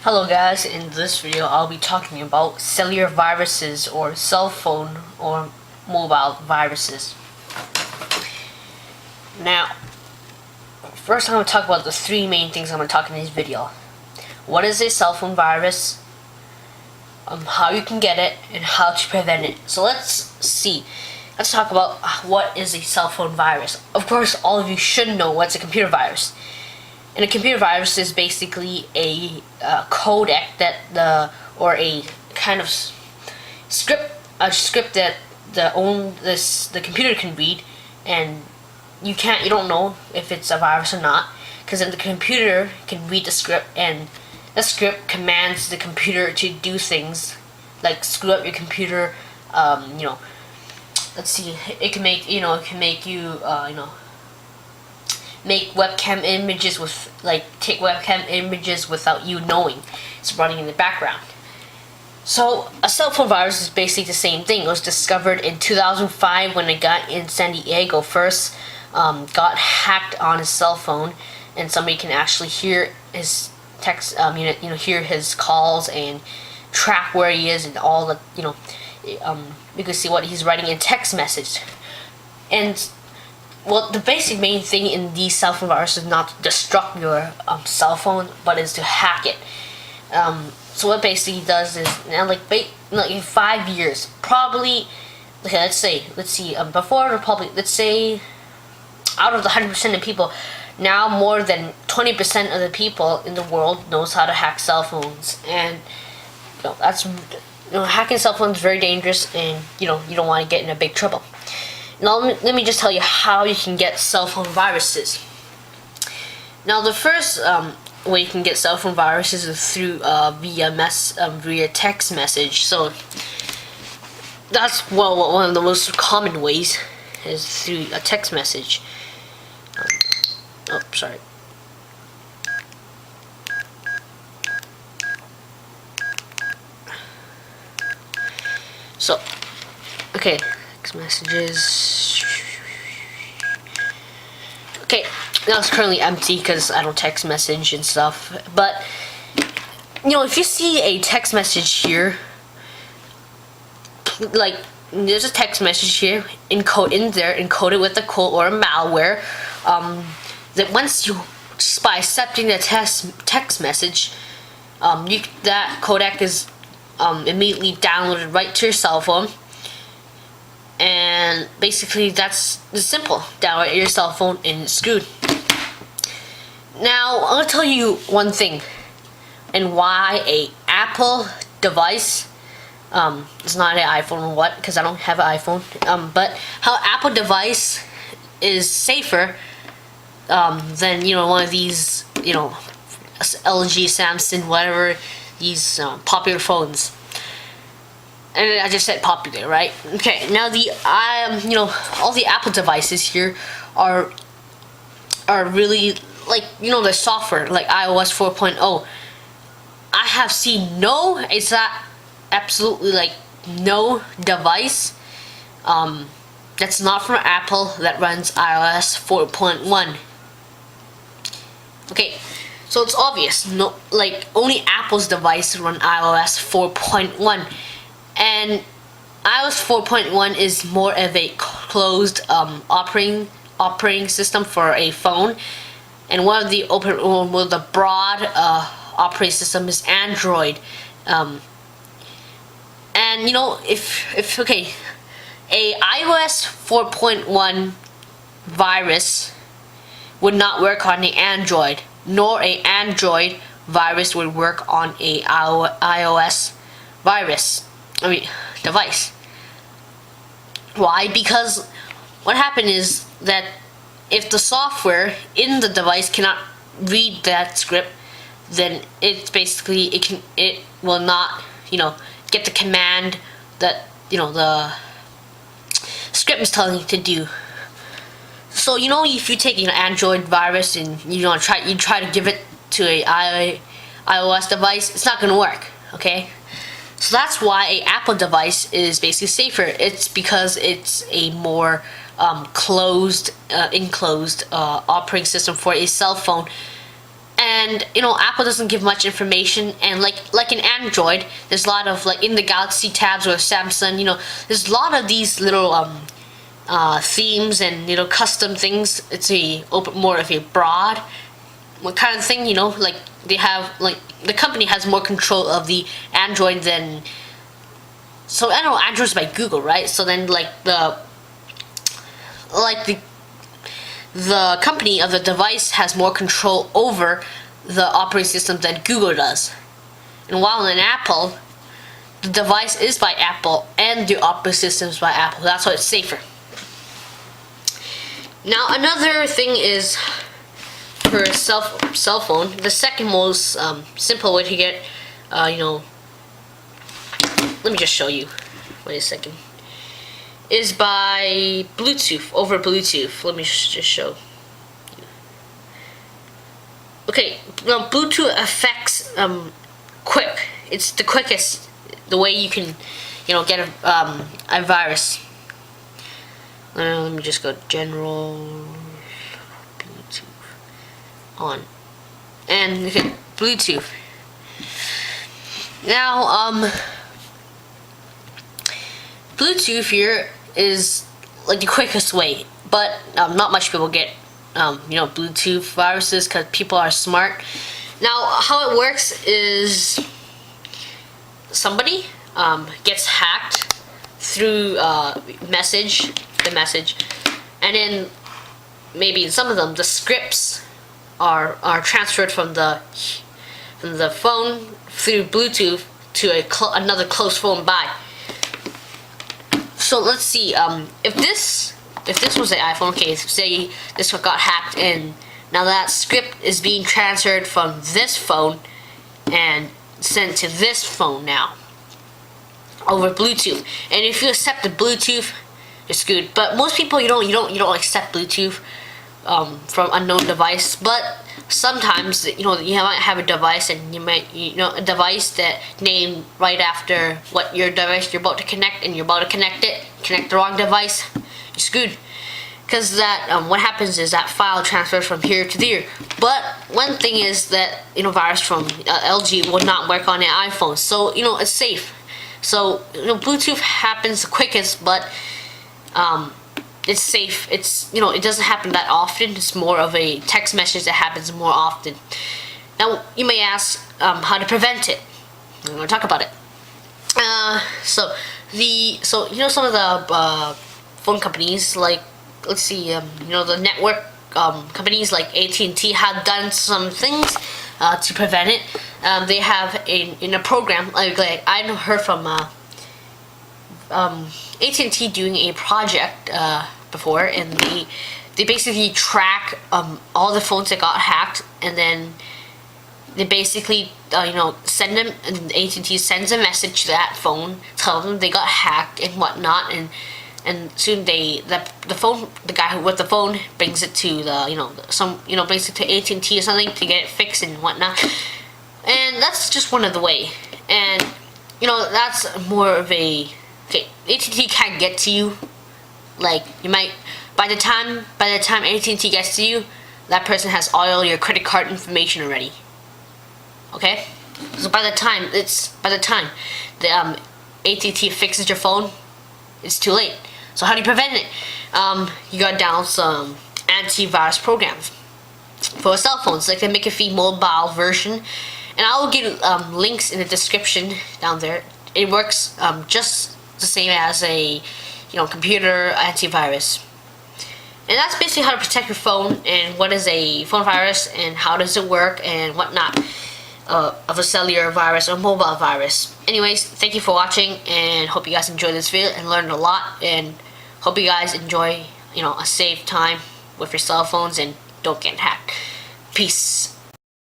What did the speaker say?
Hello guys, in this video I'll be talking about cellular viruses or cell phone or mobile viruses. Now, first I'm going to talk about the three main things I'm going to talk in this video. What is a cell phone virus, how you can get it, and how to prevent it. So let's talk about what is a cell phone virus. Of course, all of you should know what's a computer virus. And a computer virus is basically a codec or a kind of script that the computer can read, and you don't know if it's a virus or not, because then the computer can read the script, and the script commands the computer to do things like screw up your computer. Let's see, it can make make webcam images take webcam images without you knowing it's running in the background. So a cell phone virus is basically the same thing. It was discovered in 2005 when a guy in San Diego first got hacked on his cell phone, and somebody can actually hear his text, hear his calls and track where he is and all the, you can see what he's writing in text message. And well, the basic main thing in these cell phone viruses is not to destruct your cell phone, but is to hack it. So what it basically does is, now in 5 years, probably, okay, let's say out of the 100% of people, now more than 20% of the people in the world knows how to hack cell phones, and hacking cell phones is very dangerous, and you don't want to get in a big trouble. Now let me just tell you how you can get cell phone viruses. Now the first way you can get cell phone viruses is through via text message. So that's one of the most common ways is through a text message. Sorry. So, okay. Messages. Okay, now it's currently empty because I don't text message and stuff. But if you see a text message here, like there's a text message here encoded with a code or a malware, that once just by accepting the text message, that codec is immediately downloaded right to your cell phone. And basically that's simple. Download your cell phone and it's screwed. Now I'm gonna tell you one thing, and why a Apple device, it's not an iPhone or what, because I don't have an iPhone, but how Apple device is safer than one of these LG, Samsung, whatever, these popular phones. And I just said popular, right? Okay, now the all the Apple devices here are really the software like iOS 4.0. I have seen absolutely no device that's not from Apple that runs iOS 4.1. Okay, so it's obvious. Only Apple's device run iOS 4.1. And iOS 4.1 is more of a closed operating system for a phone, and one of the broad operating system is Android. And if a iOS 4.1 virus would not work on the Android, nor a Android virus would work on a iOS device. Why? Because what happened is that if the software in the device cannot read that script, then it will not get the command that the script is telling you to do. So if you take an Android virus and you try to give it to a iOS device, it's not gonna work. Okay. So that's why a Apple device is basically safer. It's because it's a more enclosed operating system for a cell phone. And Apple doesn't give much information, and like in Android, there's a lot of, like in the Galaxy tabs or Samsung, there's a lot of these little themes and custom things. It's more of a broad what kind of thing, like they have, like the company has more control of the Android than, so I know Android's by Google, right? So then the company of the device has more control over the operating system than Google does. And while in Apple, the device is by Apple and the operating system is by Apple. That's why it's safer. Now another thing is for cell phone, the second most simple way to get, let me just show you. Wait a second. Is by Bluetooth, over Bluetooth. Let me just show. Okay, Bluetooth affects quick. It's the quickest, the way you can, get a virus. Let me just go general Bluetooth on, and look at Bluetooth. Now, Bluetooth here is like the quickest way, but not much people get Bluetooth viruses because people are smart. Now how it works is somebody gets hacked through the message, and then maybe in some of them the scripts are transferred from the phone through Bluetooth to another close phone by. So let's see, if this was an iPhone, okay, say this one got hacked, and now that script is being transferred from this phone and sent to this phone now over Bluetooth. And if you accept the Bluetooth, it's good. But most people you don't accept Bluetooth from unknown device. But sometimes you might have a device, and you might a device that named right after what your device you're about to connect, and you're about to connect the wrong device, you're screwed. Because that what happens is that file transfers from here to there. But one thing is that virus from LG will not work on an iPhone, so it's safe. So Bluetooth happens the quickest, but it's safe. It's it doesn't happen that often. It's more of a text message that happens more often. Now you may ask how to prevent it. I'm going to talk about it. So some of the phone companies, like let's see, the network companies like AT&T have done some things to prevent it. They have in a program, like I heard from AT&T doing a project before, and they basically track all the phones that got hacked, and then they basically send them, and AT&T sends a message to that phone, tell them they got hacked and whatnot, and soon the guy who with the phone brings it to brings it to AT&T or something to get it fixed and whatnot. And that's just one of the way. And that's more of a, okay, AT&T can't get to you. Like you might, by the time AT&T gets to you, that person has all your credit card information already. Okay, so by the time the AT&T fixes your phone, it's too late. So how do you prevent it? You gotta download some antivirus programs for cell phones. Like they make a free mobile version, and I will give links in the description down there. It works just the same as a computer antivirus. And that's basically how to protect your phone, and what is a phone virus, and how does it work, and whatnot of a cellular virus or mobile virus. Anyways, thank you for watching, and hope you guys enjoyed this video and learned a lot, and hope you guys enjoy a safe time with your cell phones and don't get hacked. Peace.